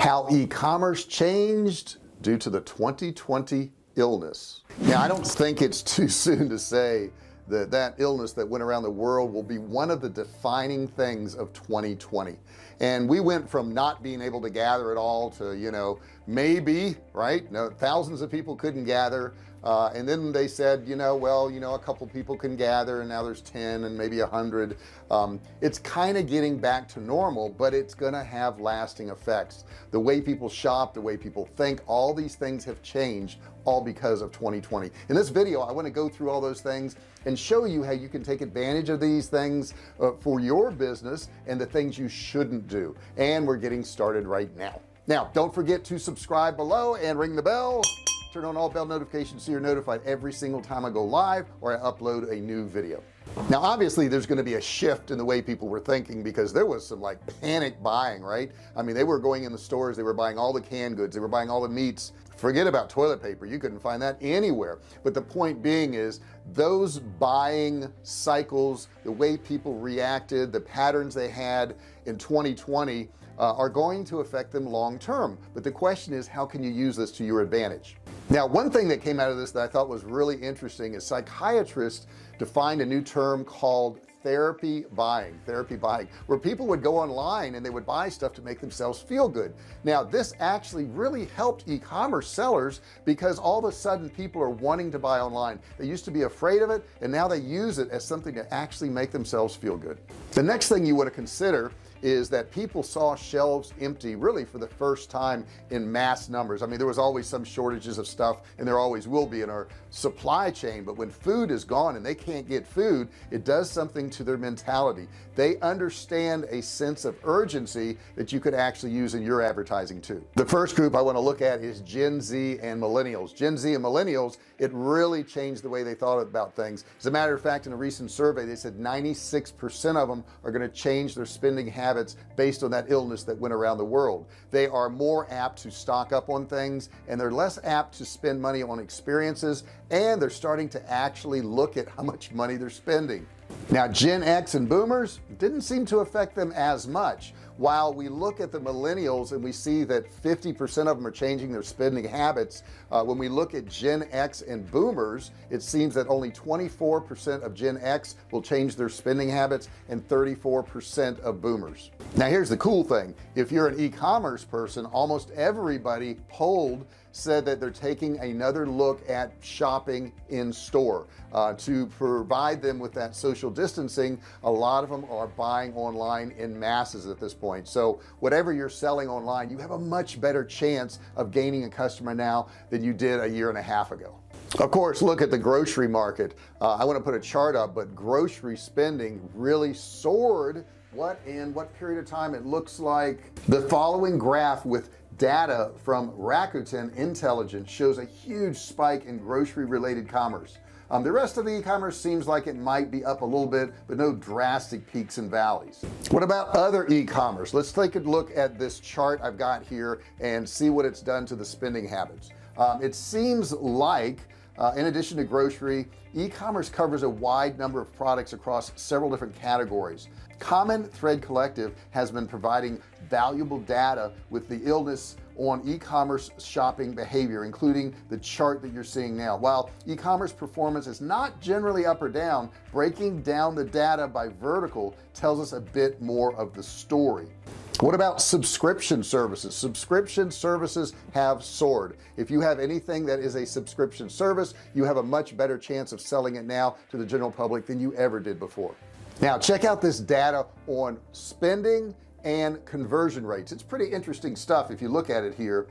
How e-commerce changed due to the 2020 illness. Now I don't think it's too soon to say that that illness that went around the world will be one of the defining things of 2020. And we went from not being able to gather at all to, you know, maybe, right, no, thousands of people couldn't gather, and then they said, you know, well, you know, a couple people can gather, and now there's 10 and maybe 100. It's kind of getting back to normal, but it's gonna have lasting effects. The way people shop, the way people think, all these things have changed, all because of 2020. In this video I want to go through all those things and show you how you can take advantage of these things for your business and the things you shouldn't do. And we're getting started right now. Don't forget to subscribe below and ring the bell, turn on all bell notifications so you're notified every single time I go live or I upload a new video. Now obviously there's going to be a shift in the way people were thinking, because there was some like panic buying, right? I mean, they were going in the stores, they were buying all the canned goods, they were buying all the meats. Forget about toilet paper, you couldn't find that anywhere. But the point being is those buying cycles, the way people reacted, the patterns they had in 2020 are going to affect them long term. But the question is, how can you use this to your advantage? Now one thing that came out of this that I thought was really interesting is psychiatrists defined a new term called therapy buying, where people would go online and they would buy stuff to make themselves feel good. Now this actually really helped e-commerce sellers, because all of a sudden people are wanting to buy online. They used to be afraid of it, and now they use it as something to actually make themselves feel good. The next thing you want to consider is that people saw shelves empty really for the first time in mass numbers. I mean, there was always some shortages of stuff, and there always will be in our supply chain, but when food is gone and they can't get food, it does something to their mentality. They understand a sense of urgency that you could actually use in your advertising too. The first group I want to look at is Gen Z and millennials. Gen Z and millennials, it really changed the way they thought about things. As a matter of fact, in a recent survey they said 96% of them are going to change their spending habits based on that illness that went around the world. They are more apt to stock up on things, and they're less apt to spend money on experiences, and they're starting to actually look at how much money they're spending. Now Gen X and boomers didn't seem to affect them as much. While we look at the millennials and we see that 50% of them are changing their spending habits, when we look at Gen X and boomers, it seems that only 24% of Gen X will change their spending habits and 34% of boomers. Now here's the cool thing: if you're an e-commerce person, almost everybody polled said that they're taking another look at shopping in store to provide them with that social distancing. A lot of them are buying online in masses at this point. So whatever you're selling online, you have a much better chance of gaining a customer now than you did a year and a half ago. Of course, look at the grocery market. I want to put a chart up, but grocery spending really soared. In what period of time? It looks like the following graph with data from Rakuten Intelligence shows a huge spike in grocery related commerce. The rest of the e-commerce seems like it might be up a little bit, but no drastic peaks and valleys. What about other e-commerce? Let's take a look at this chart I've got here and see what it's done to the spending habits. It seems like in addition to grocery, e-commerce covers a wide number of products across several different categories. Common Thread Collective has been providing valuable data with the illness on e-commerce shopping behavior, including the chart that you're seeing now. While e-commerce performance is not generally up or down, breaking down the data by vertical tells us a bit more of the story. What about subscription services? Subscription services have soared. If you have anything that is a subscription service, you have a much better chance of selling it now to the general public than you ever did before. Now check out this data on spending and conversion rates. It's pretty interesting stuff. If you look at it here,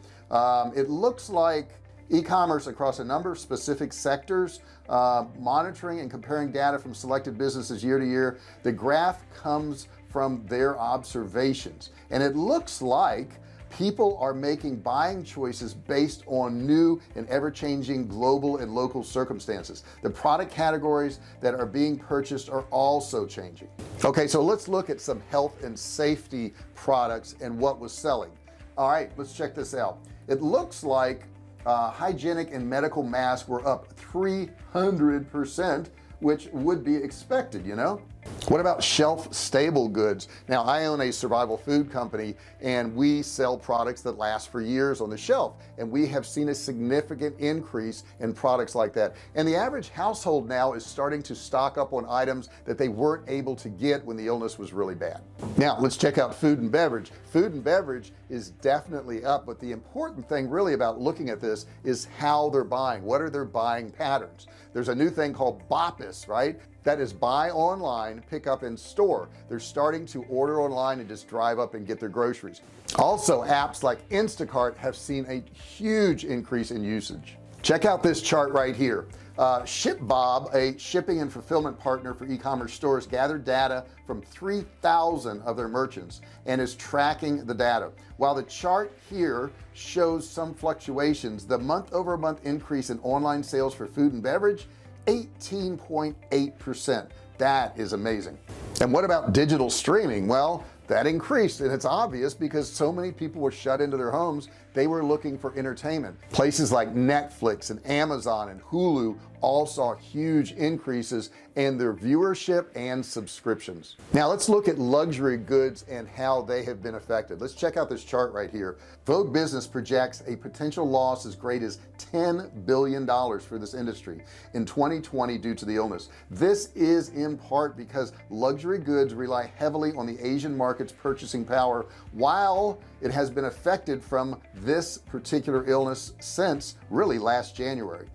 it looks like e-commerce across a number of specific sectors, monitoring and comparing data from selected businesses year to year. The graph comes from their observations, and it looks like people are making buying choices based on new and ever-changing global and local circumstances. The product categories that are being purchased are also changing. Okay, so let's look at some health and safety products and what was selling. All right, let's check this out. It looks like hygienic and medical masks were up 300%, which would be expected, you know. What about shelf stable goods? Now I own a survival food company and we sell products that last for years on the shelf, and we have seen a significant increase in products like that, and the average household now is starting to stock up on items that they weren't able to get when the illness was really bad. Now let's check out food and beverage. Food and beverage is definitely up, but the important thing really about looking at this is how they're buying. What are their buying patterns? There's a new thing called BOPIS, right? That is buy online, pick up in store. They're starting to order online and just drive up and get their groceries. Also, apps like Instacart have seen a huge increase in usage. Check out this chart right here. ShipBob, a shipping and fulfillment partner for e-commerce stores, gathered data from 3,000 of their merchants and is tracking the data. While the chart here shows some fluctuations, the month-over-month increase in online sales for food and beverage, 18.8%. That is amazing. And what about digital streaming? Well, that increased, and it's obvious because so many people were shut into their homes. They were looking for entertainment. Places like Netflix and Amazon and Hulu all saw huge increases in their viewership and subscriptions. Now let's look at luxury goods and how they have been affected. Let's check out this chart right here. Vogue Business projects a potential loss as great as $10 billion for this industry in 2020 due to the illness. This is in part because luxury goods rely heavily on the Asian market's purchasing power, while it has been affected from this particular illness since really last January.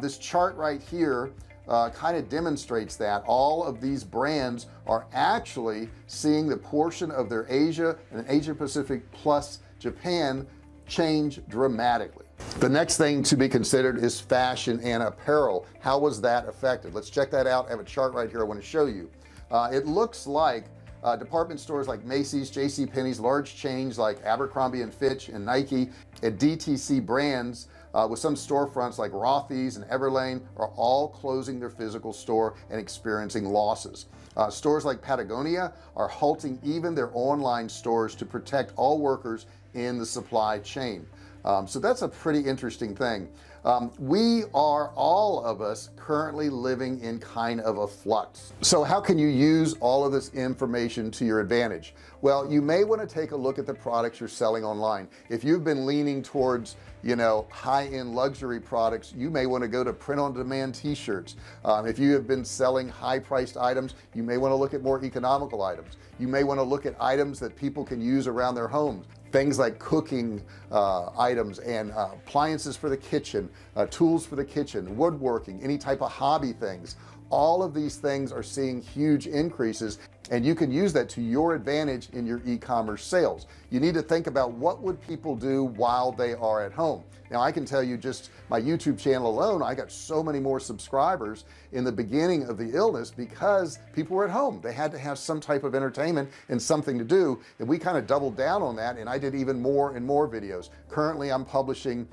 This chart right here kind of demonstrates that all of these brands are actually seeing the portion of their Asia and Asia Pacific plus Japan change dramatically. The next thing to be considered is fashion and apparel. How was that affected? Let's check that out. I have a chart right here I want to show you. It looks like department stores like Macy's, JCPenney's, large chains like Abercrombie and Fitch and Nike, and DTC brands with some storefronts like Rothy's and Everlane are all closing their physical store and experiencing losses. Stores like Patagonia are halting even their online stores to protect all workers in the supply chain. So that's a pretty interesting thing. We are, all of us, currently living in kind of a flux. So how can you use all of this information to your advantage? Well, you may want to take a look at the products you're selling online. If you've been leaning towards, you know, high-end luxury products, you may want to go to print-on-demand t-shirts. If you have been selling high-priced items, you may want to look at more economical items. You may want to look at items that people can use around their homes, things like cooking items and appliances for the kitchen, tools for the kitchen, woodworking, any type of hobby things. All of these things are seeing huge increases, and you can use that to your advantage in your e-commerce sales. You need to think about what would people do while they are at home. Now I can tell you, just my YouTube channel alone, I got so many more subscribers in the beginning of the illness because people were at home. They had to have some type of entertainment and something to do, and we kind of doubled down on that, and I did even more and more videos. Currently I'm publishing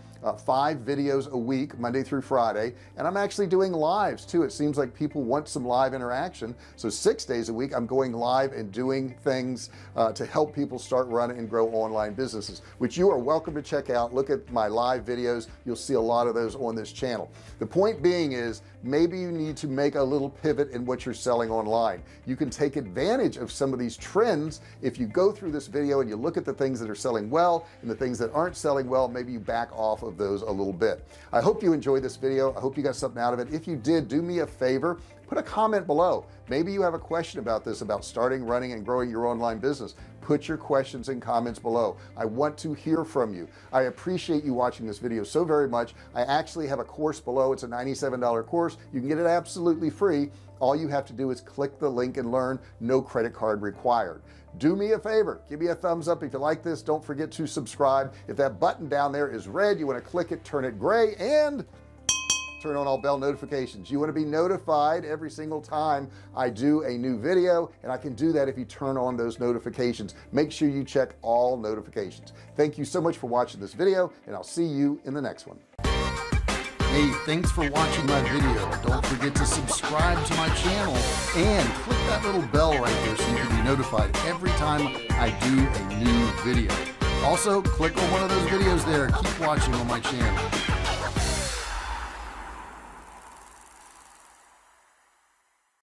5 videos a week, Monday through Friday, and I'm actually doing lives too. It seems like people want some live interaction, so 6 days a week I'm going live and doing things to help people start running and grow online businesses, which you are welcome to check out. Look at my live videos. You'll see a lot of those on this channel. The point being is, maybe you need to make a little pivot in what you're selling online. You can take advantage of some of these trends if you go through this video and you look at the things that are selling well and the things that aren't selling well. Maybe you back off of those a little bit. I hope you enjoyed this video. I hope you got something out of it. If you did, do me a favor, put a comment below. Maybe you have a question about this, about starting, running, and growing your online business. Put your questions and comments below. I want to hear from you. I appreciate you watching this video so very much. I actually have a course below. It's a $97 course. You can get it absolutely free. All you have to do is click the link and learn. No credit card required. Do me a favor, give me a thumbs up if you like this. Don't forget to subscribe. If that button down there is red, you want to click it, turn it gray, and turn on all bell notifications. You want to be notified every single time I do a new video, and I can do that if you turn on those notifications. Make sure you check all notifications. Thank you so much for watching this video, and I'll see you in the next one. Hey, thanks for watching my video. Don't forget to subscribe to my channel and click that little bell right there so you can be notified every time I do a new video. Also, click on one of those videos there. Keep watching on my channel.